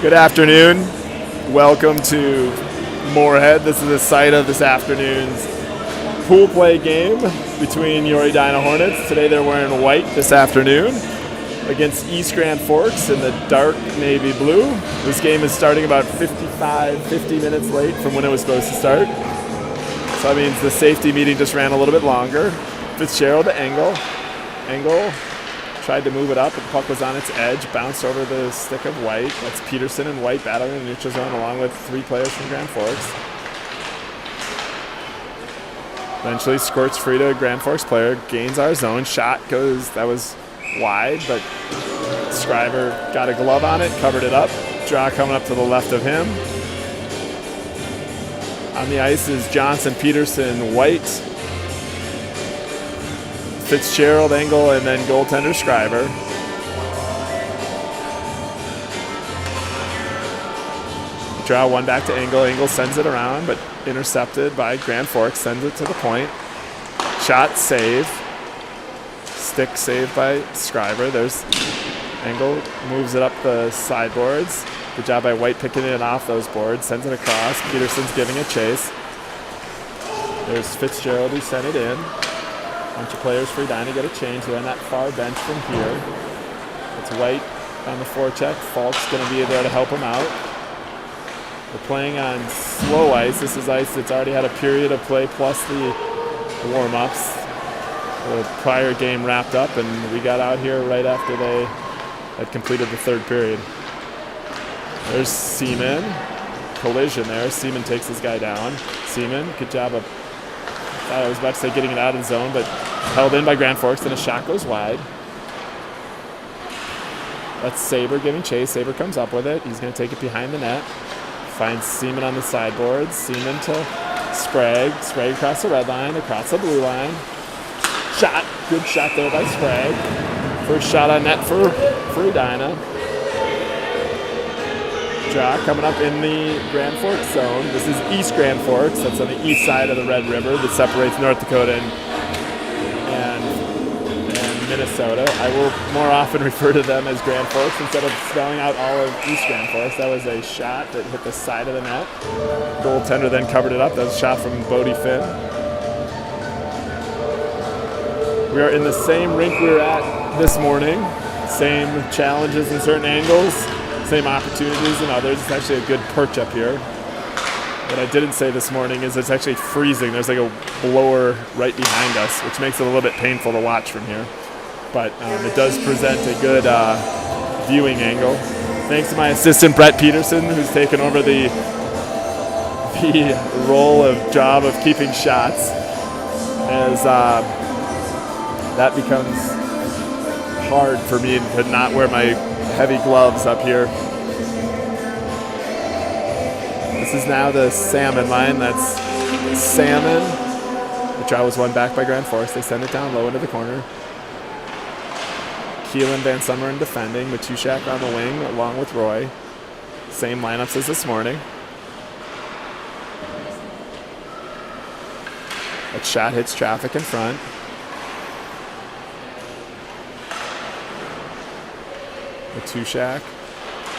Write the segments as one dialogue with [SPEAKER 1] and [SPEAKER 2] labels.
[SPEAKER 1] Good afternoon. Welcome to Moorhead. This is the site of this afternoon's pool play game between your Edina Hornets. Today they're wearing white this afternoon against East Grand Forks in the dark navy blue. This game is starting about 50 minutes late from when it was supposed to start. So that means the safety meeting just ran a little bit longer. Fitzgerald to Engel. Engel tried to move it up, but the puck was on its edge, bounced over the stick of White. That's Peterson and White battling in the neutral zone along with three players from Grand Forks. Eventually squirts free to a Grand Forks player, gains our zone, shot goes, that was wide, but Scriver got a glove on it, covered it up. Draw coming up to the left of him. On the ice is Johnson, Peterson, White, Fitzgerald, Engel, and then goaltender Scriver. Draw one back to Engel. Engel sends it around, but intercepted by Grand Forks, sends it to the point. Shot, save. Stick saved by Scriver. There's Engel, moves it up the sideboards. Good job by White picking it off those boards, sends it across. Peterson's giving a chase. There's Fitzgerald who sent it in. Bunch of players for Edina get a change. They're on that far bench from here. It's White on the forecheck. Falk's going to be there to help him out. We're playing on slow ice. This is ice that's already had a period of play plus the warm-ups. The prior game wrapped up, and we got out here right after they had completed the third period. There's Seaman. Collision there. Seaman takes this guy down. Seaman, good job of, I was about to say getting it out of the zone, but held in by Grand Forks, and a shot goes wide. That's Saber giving chase. Saber comes up with it. He's going to take it behind the net. Finds Seaman on the sideboards. Seaman to Sprague. Sprague across the red line, across the blue line. Shot. Good shot there by Sprague. First shot on net for Edina. Draw coming up in the Grand Forks zone. This is East Grand Forks. That's on the east side of the Red River that separates North Dakota and Minnesota. I will more often refer to them as Grand Forks instead of spelling out all of East Grand Forks. That was a shot that hit the side of the net. Goaltender then covered it up. That was a shot from Bodie Finn. We are in the same rink we were at this morning. Same challenges in certain angles. Same opportunities in others. It's actually a good perch up here. What I didn't say this morning is it's actually freezing. There's like a blower right behind us, which makes it a little bit painful to watch from here. But it does present a good viewing angle. Thanks to my assistant, Brett Peterson, who's taken over the job of keeping shots, as that becomes hard for me to not wear my heavy gloves up here. This is now the Salmon line. That's Salmon. The draw was won back by Grand Forks. They send it down low into the corner. Keelan, Van Summeren defending. Matushak on the wing along with Roy. Same lineups as this morning. That shot hits traffic in front. Matushak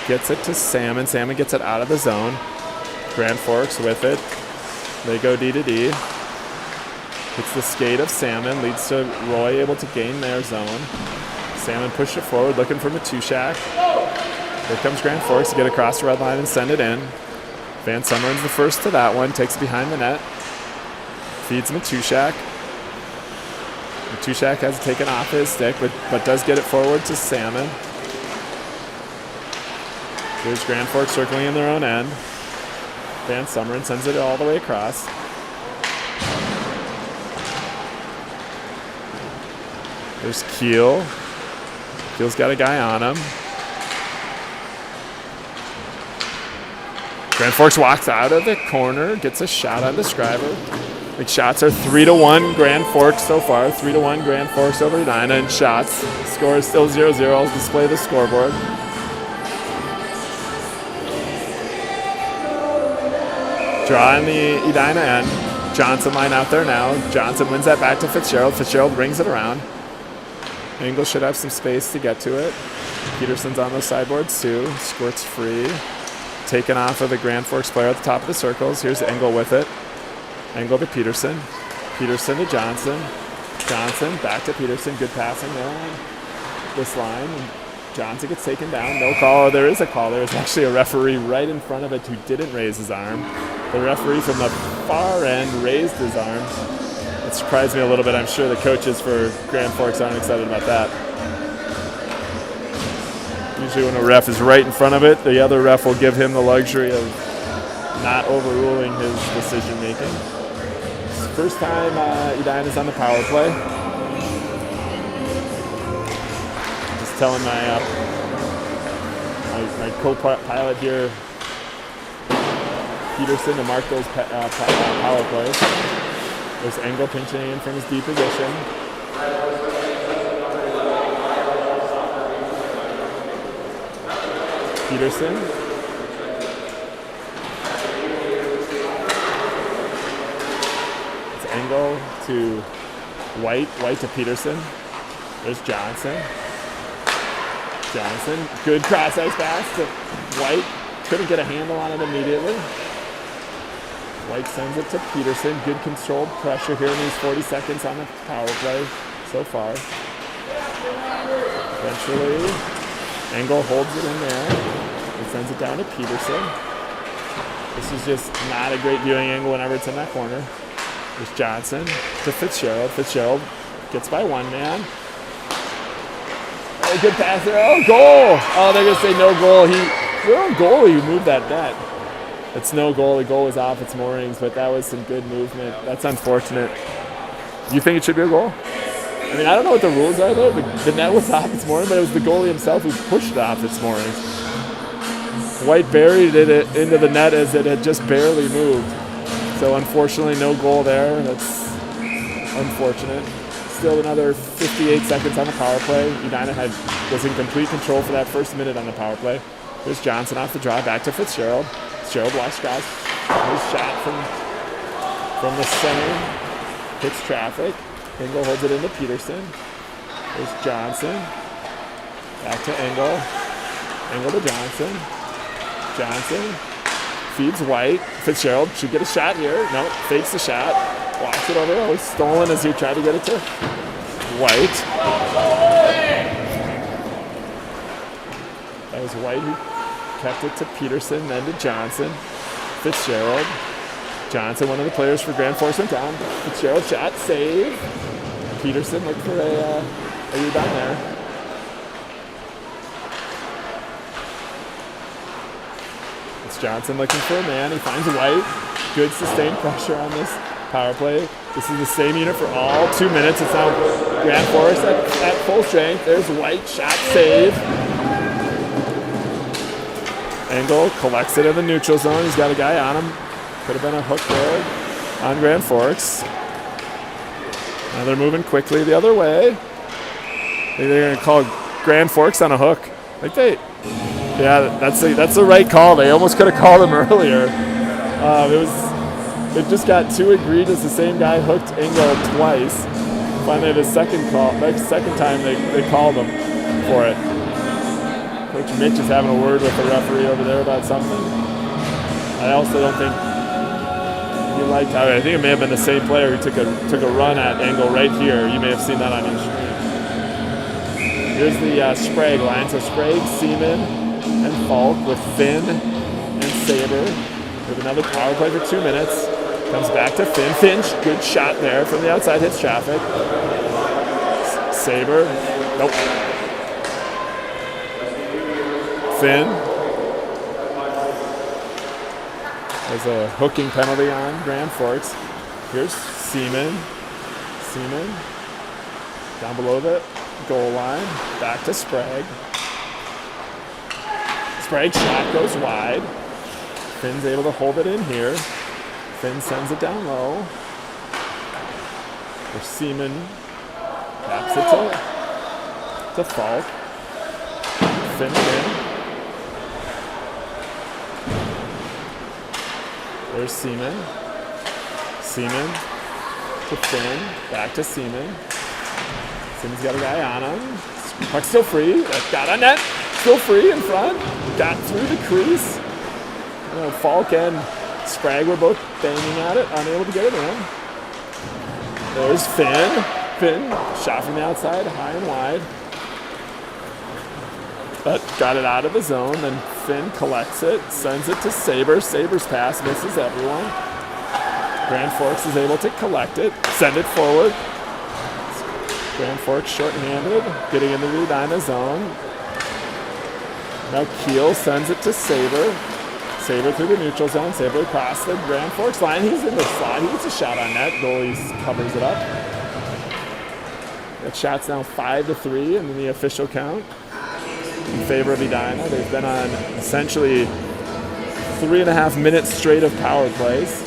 [SPEAKER 1] gets it to Salmon. Salmon gets it out of the zone. Grand Forks with it. They go D to D. Hits the skate of Salmon. Leads to Roy able to gain their zone. Salmon pushed it forward looking for Matushak. Here comes Grand Forks to get across the red line and send it in. Van Summeren's the first to that one. Takes it behind the net. Feeds Matushak. Matushak has it taken off his stick, but does get it forward to Salmon. Here's Grand Forks circling in their own end. Van Summeren sends it all the way across. There's Keel. Keel's got a guy on him. Grand Forks walks out of the corner, gets a shot on the Scriver. The shots are 3-1 Grand Forks so far. 3-1 Grand Forks over Edina in shots. Score is still 0-0. I'll display the scoreboard. Draw in the Edina end. Johnson line out there now. Johnson wins that back to Fitzgerald. Fitzgerald brings it around. Engel should have some space to get to it. Peterson's on those sideboards too. Squirts free. Taken off of the Grand Forks player at the top of the circles. Here's Engel with it. Engel to Peterson. Peterson to Johnson. Johnson back to Peterson. Good passing there on this line. Johnson gets taken down. No call. Oh, there is a call. There's actually a referee right in front of it who didn't raise his arm. The referee from the far end raised his arm. It surprised me a little bit. I'm sure the coaches for Grand Forks aren't excited about that. Usually when a ref is right in front of it, the other ref will give him the luxury of not overruling his decision making. It's the first time Edina's on the power play. Just telling my co-pilot here, Peterson, to mark those power plays. There's Engel pinching in from his D position. Peterson. It's Engel to White. White to Peterson. There's Johnson. Johnson. Good cross-ice pass to White. Couldn't get a handle on it immediately. White sends it to Peterson. Good controlled pressure here in these 40 seconds on the power play so far. Eventually, Engel holds it in there and sends it down to Peterson. This is just not a great viewing angle whenever it's in that corner. There's Johnson to Fitzgerald. Fitzgerald gets by one man. Oh, good pass there. Oh, goal! Oh, they're going to say no goal. Their goalie moved that net. It's no goal. The goal was off its moorings, but that was some good movement. That's unfortunate. You think it should be a goal? I mean, I don't know what the rules are there, but the net was off its mooring, but it was the goalie himself who pushed it off its moorings. White buried it into the net as it had just barely moved. So unfortunately, no goal there. That's unfortunate. Still another 58 seconds on the power play. Edina was in complete control for that first minute on the power play. There's Johnson off the draw, back to Fitzgerald. Fitzgerald watch guys. His shot from the center hits traffic. Engel holds it into Peterson. There's Johnson. Back to Engel. Engel to Johnson. Johnson feeds White. Fitzgerald should get a shot here. No, fakes the shot. Walks it over. Oh, he's stolen as he tried to get it to White. That was White who kept it to Peterson, then to Johnson. Fitzgerald. Johnson, one of the players for Grand Forks, went down. Fitzgerald shot, save. Peterson looked for a rebound there. It's Johnson looking for a man. He finds White. Good sustained pressure on this power play. This is the same unit for all 2 minutes. It's now Grand Forks at full strength. There's White, shot, save. Engel collects it in the neutral zone. He's got a guy on him. Could have been a hook there on Grand Forks. Now they're moving quickly the other way. Maybe they're going to call Grand Forks on a hook. Yeah, that's the right call. They almost could have called him earlier. It just got too egregious. The same guy hooked Engel twice. Finally, the second time they called him for it. Coach Mitch is having a word with the referee over there about something. I also don't think he liked how. I think it may have been the same player who took a run at Engel right here. You may have seen that on your screen. Here's the Sprague line. So Sprague, Seaman, and Falk with Finn and Saber. With another power play for 2 minutes. Comes back to Finn. Finch, good shot there from the outside, hits traffic. Saber, nope. Finn. There's a hooking penalty on Grand Forks. Here's Seaman. Seaman. Down below the goal line. Back to Sprague. Sprague's shot goes wide. Finn's able to hold it in here. Finn sends it down low. There's Seaman. Taps it to Falk. Finn in. There's Seaman. Seaman to Finn. Back to Seaman. Seaman's got a guy on him. Puck's still free. Got on net. still free in front. Got through the crease. Falk and Sprague were both banging at it, unable to get it in. There's Finn. Finn, shot from the outside, high and wide. But got it out of the zone. Then Finn collects it, sends it to Saber. Saber's pass misses everyone. Grand Forks is able to collect it, send it forward. Grand Forks short-handed, getting in the Edina zone. Now Keel sends it to Saber. Saber through the neutral zone. Saber across the Grand Forks line. He's in the slot. He gets a shot on net. Goalie covers it up. That shot's now 5-3 in the official count in favor of Edina. They've been on essentially 3.5 minutes straight of power plays.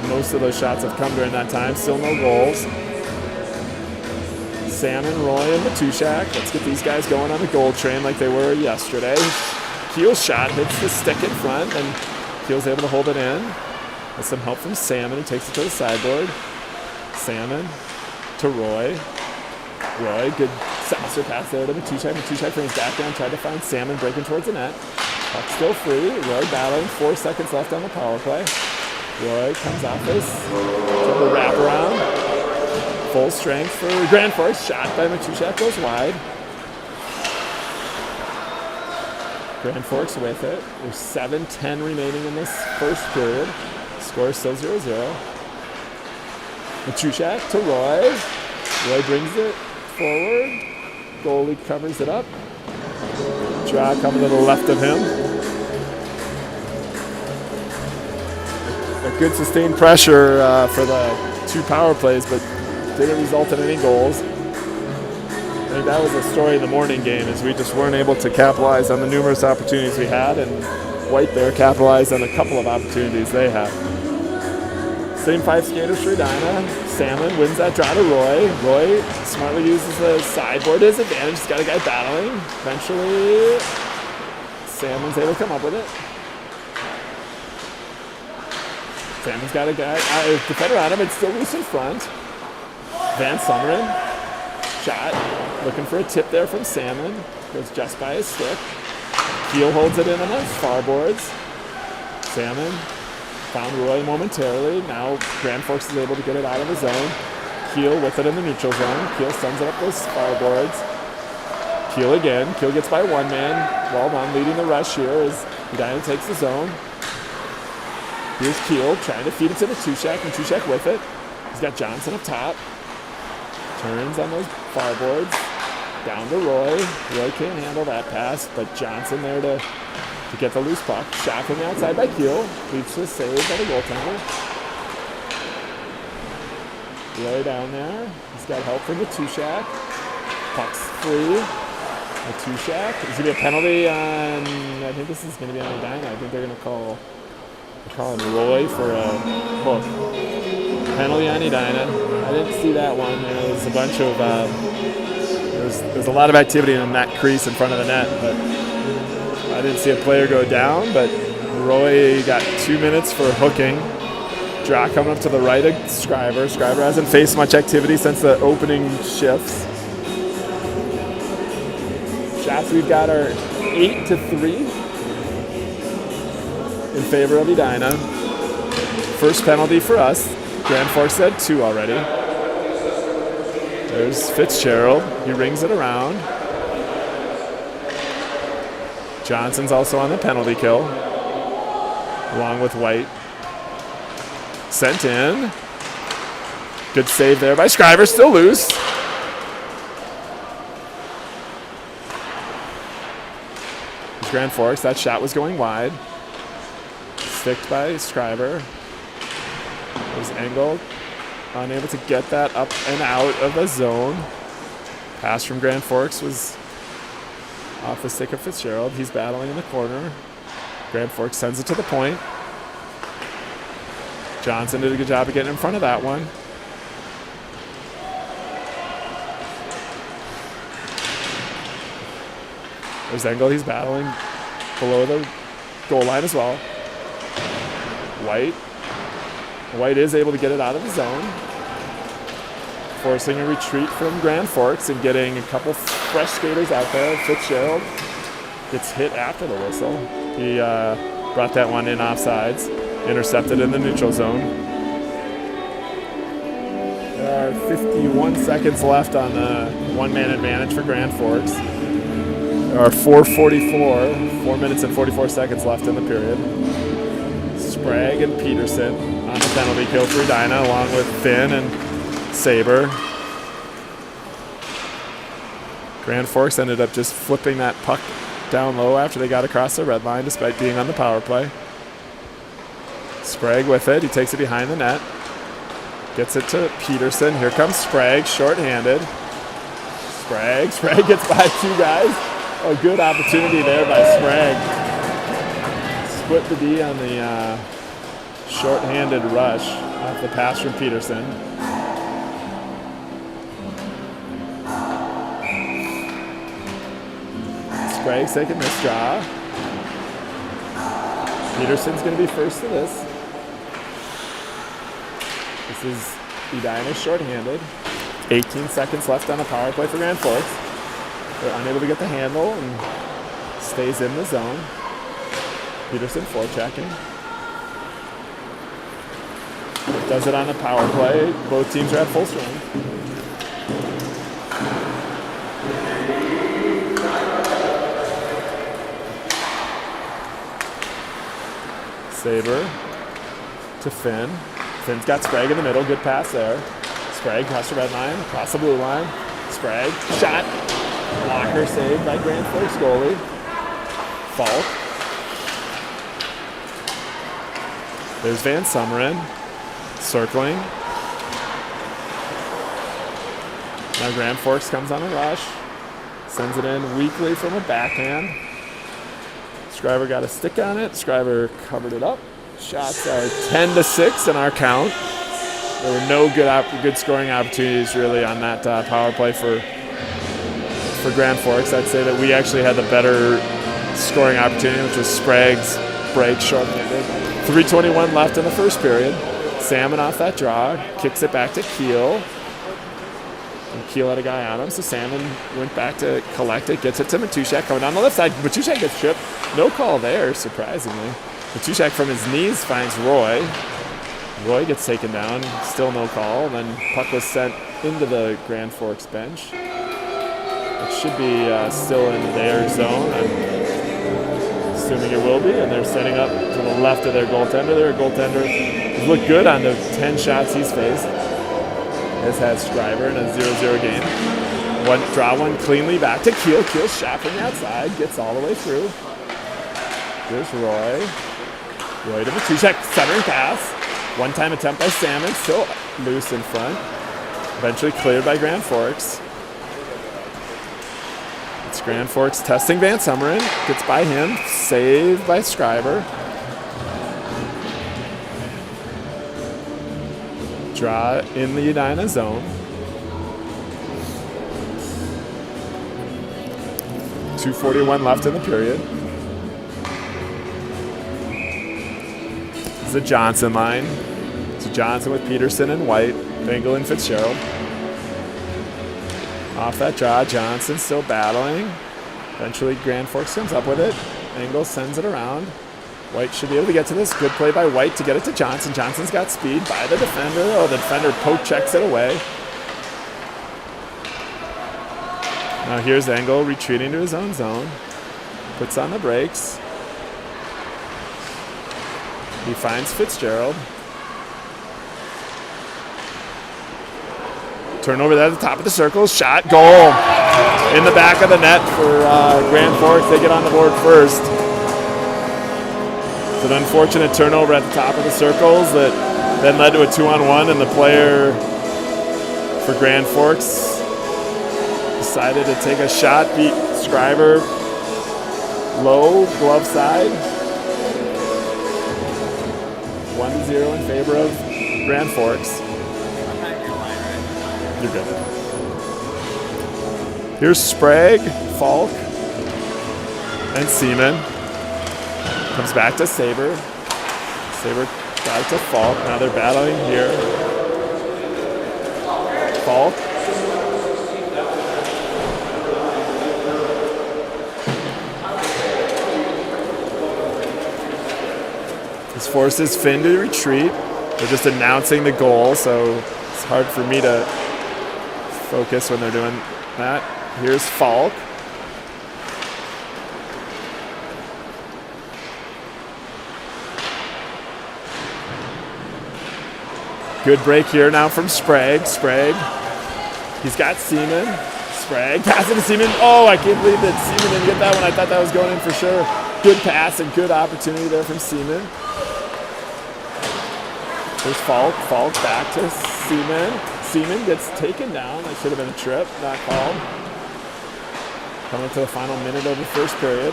[SPEAKER 1] Most of those shots have come during that time. Still no goals. Salmon, Roy, and Matushak. Let's get these guys going on the goal train like they were yesterday. Keel's shot hits the stick in front, and Keel's able to hold it in. With some help from Salmon, who takes it to the sideboard. Salmon to Roy. Roy, good saucer pass there to Matushak. Matushak brings back down, tried to find Salmon breaking towards the net. Puck still free. Roy battling, 4 seconds left on the power play. Roy comes off this, the wraparound. Full strength for Grand Forks. Shot by Matushak goes wide. Grand Forks with it. There's 7:10 remaining in this first period. Score still 0-0. Matushak to Roy. Roy brings it forward. Goalie covers it up. Draw coming to the left of him. A good sustained pressure for the 2 power plays, but didn't result in any goals. I think that was the story in the morning game, is we just weren't able to capitalize on the numerous opportunities we had, and White Bear capitalized on a couple of opportunities they had. Same 5 skaters for Edina. Salmon wins that draw to Roy. Roy smartly uses the sideboard to his advantage. He's got a guy battling. Eventually, Salmon's able to come up with it. Salmon's got a guy. Defender on him. It's still loose in front. Van Summeren, shot, looking for a tip there from Salmon, goes just by his stick. Keel holds it in on the far boards. Salmon found Roy momentarily. Now Grand Forks is able to get it out of the zone. Keel with it in the neutral zone. Keel sends it up those far boards. Keel again. Keel gets by one man. Well done, leading the rush here as Edina takes the zone. Here's Keel trying to feed it to Matushak. Matushak with it. He's got Johnson up top. Turns on those far boards. Down to Roy. Roy can't handle that pass, but Johnson there to get the loose puck. Shot from the outside by Keel. Leads to a save by the goaltender. Roy down there. He's got help from Matushak. Puck's free. Matushak. There's going to be a penalty on, I think this is going to be on Edina. I think they're going to call Roy for a hook. Penalty on Edina. I didn't see that one. There's a bunch of there's a lot of activity in that crease in front of the net, but I didn't see a player go down. But Roy got 2 minutes for hooking. Draw coming up to the right of Scriver. Scriver hasn't faced much activity since the opening shifts. Shots we've got are 8-3 in favor of Edina. First penalty for us. Grand Forks had 2 already. There's Fitzgerald. He rings it around. Johnson's also on the penalty kill, along with White. Sent in. Good save there by Scriver. Still loose. Grand Forks. That shot was going wide. Sticked by Scriver. There's Engel, unable to get that up and out of the zone. Pass from Grand Forks was off the stick of Fitzgerald. He's battling in the corner. Grand Forks sends it to the point. Johnson did a good job of getting in front of that one. There's Engel. He's battling below the goal line as well. White is able to get it out of the zone, forcing a retreat from Grand Forks and getting a couple fresh skaters out there. Fitzgerald gets hit after the whistle. He brought that one in offsides, intercepted in the neutral zone. There are 51 seconds left on the one-man advantage for Grand Forks. There are 4 minutes and 44 seconds left in the period. Sprague and Peterson on the penalty kill for Edina, along with Finn and Saber. Grand Forks ended up just flipping that puck down low after they got across the red line, despite being on the power play. Sprague with it. He takes it behind the net. Gets it to Peterson. Here comes Sprague, shorthanded. Sprague gets by two guys. A good opportunity there by Sprague. Split the D on the shorthanded rush off the pass from Peterson. Sprague's taking this draw. Peterson's going to be first to this. This is Edina shorthanded. 18 seconds left on a power play for Grand Forks. They're unable to get the handle and stays in the zone. Peterson forechecking. Does it on a power play. Both teams are at full strength. Saber to Finn. Finn's got Sprague in the middle. Good pass there. Sprague across the red line, across the blue line. Sprague, shot. Blocker saved by Grand Forks goalie. Falk. There's Van Summeren. Circling. Now Grand Forks comes on a rush. Sends it in weakly from a backhand. Scriver got a stick on it. Scriver covered it up. Shots are 10-6 in our count. There were no good scoring opportunities really on that power play for Grand Forks. I'd say that we actually had the better scoring opportunity, which was Sprague's break short-handed. 3:21 left in the first period. Salmon off that draw, kicks it back to Keel. And Keel had a guy on him, so Salmon went back to collect it, gets it to Matushak coming down the left side. Matushak gets tripped. No call there, surprisingly. Matushak from his knees finds Roy. Roy gets taken down, still no call. Then puck was sent into the Grand Forks bench. It should be still in their zone. I'm assuming it will be, and they're setting up to the left of their goaltender. Their goaltender has looked good on the 10 shots he's faced. This has Scriver in a 0-0 game. Draw one cleanly back to Keel. Keel's shot from the outside, gets all the way through. Here's Roy. Roy to Matushak, centering pass. One-time attempt by Salmon, still loose in front. Eventually cleared by Grand Forks. It's Grand Forks testing Van Summeren. Gets by him, saved by Scriver. Draw in the Edina zone. 2:41 left in the period. This is the Johnson line. It's Johnson with Peterson and White, Bengal and Fitzgerald. Off that draw, Johnson still battling. Eventually Grand Forks comes up with it. Engel sends it around. White should be able to get to this. Good play by White to get it to Johnson. Johnson's got speed by the defender. Oh, the defender poke checks it away. Now here's Engel retreating to his own zone. Puts on the brakes. He finds Fitzgerald. Turnover there at the top of the circle. Shot, goal. In the back of the net for Grand Forks. They get on the board first. It's an unfortunate turnover at the top of the circles that then led to a 2-on-1, and the player for Grand Forks decided to take a shot, beat Scriver low, glove side. 1-0 in favor of Grand Forks. You're good. Here's Sprague, Falk, and Seaman. Comes back to Saber. Saber back to Falk. Now they're battling here. Falk. This forces Finn to retreat. They're just announcing the goal, so it's hard for me to focus when they're doing that. Here's Falk. Good break here now from Sprague. Sprague. He's got Seaman. Sprague. Pass it to Seaman. Oh, I can't believe that Seaman didn't get that one. I thought that was going in for sure. Good pass and good opportunity there from Seaman. There's Falk. Falk back to Seaman. Seaman gets taken down. That should have been a trip. Not called. Coming to the final minute of the first period.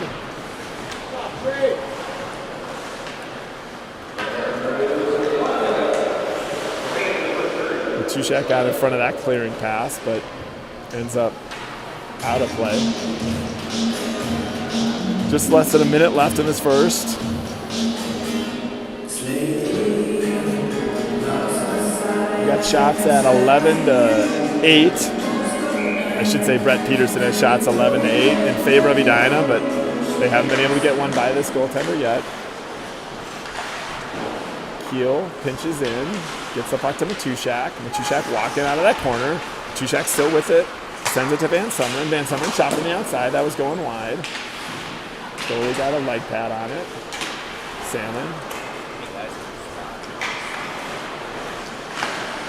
[SPEAKER 1] Tushak got in front of that clearing pass, but ends up out of play. Just less than a minute left in this first. We got shots at 11-8. I should say Brett Peterson has shots 11-8 in favor of Edina, but they haven't been able to get one by this goaltender yet. Keel pinches in, gets the puck to Matushak. Matushak walking out of that corner. Matushak still with it, sends it to Van Sumeren. Van Sumeren shot from the outside, that was going wide. Goalie got a leg pad on it. Salmon.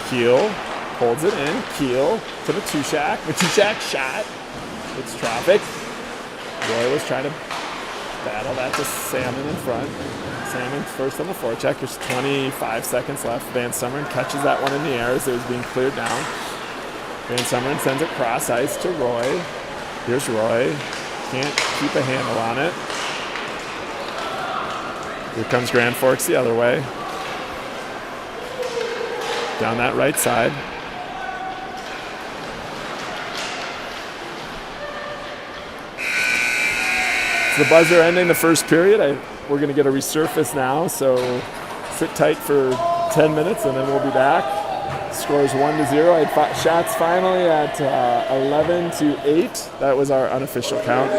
[SPEAKER 1] Keel holds it in. Keel to Matushak. Matushak shot. It's traffic. Roy was trying to battle that to Salmon in front. Salmon first on the forecheck. There's 25 seconds left. Van Sumeren catches that one in the air as it was being cleared down. Van Sumeren sends it cross ice to Roy. Here's Roy. Can't keep a handle on it. Here comes Grand Forks the other way. Down that right side. It's the buzzer ending the first period. We're going to get a resurface now, so sit tight for 10 minutes and then we'll be back. Scores 1-0. I had shots finally at 11-8. That was our unofficial count.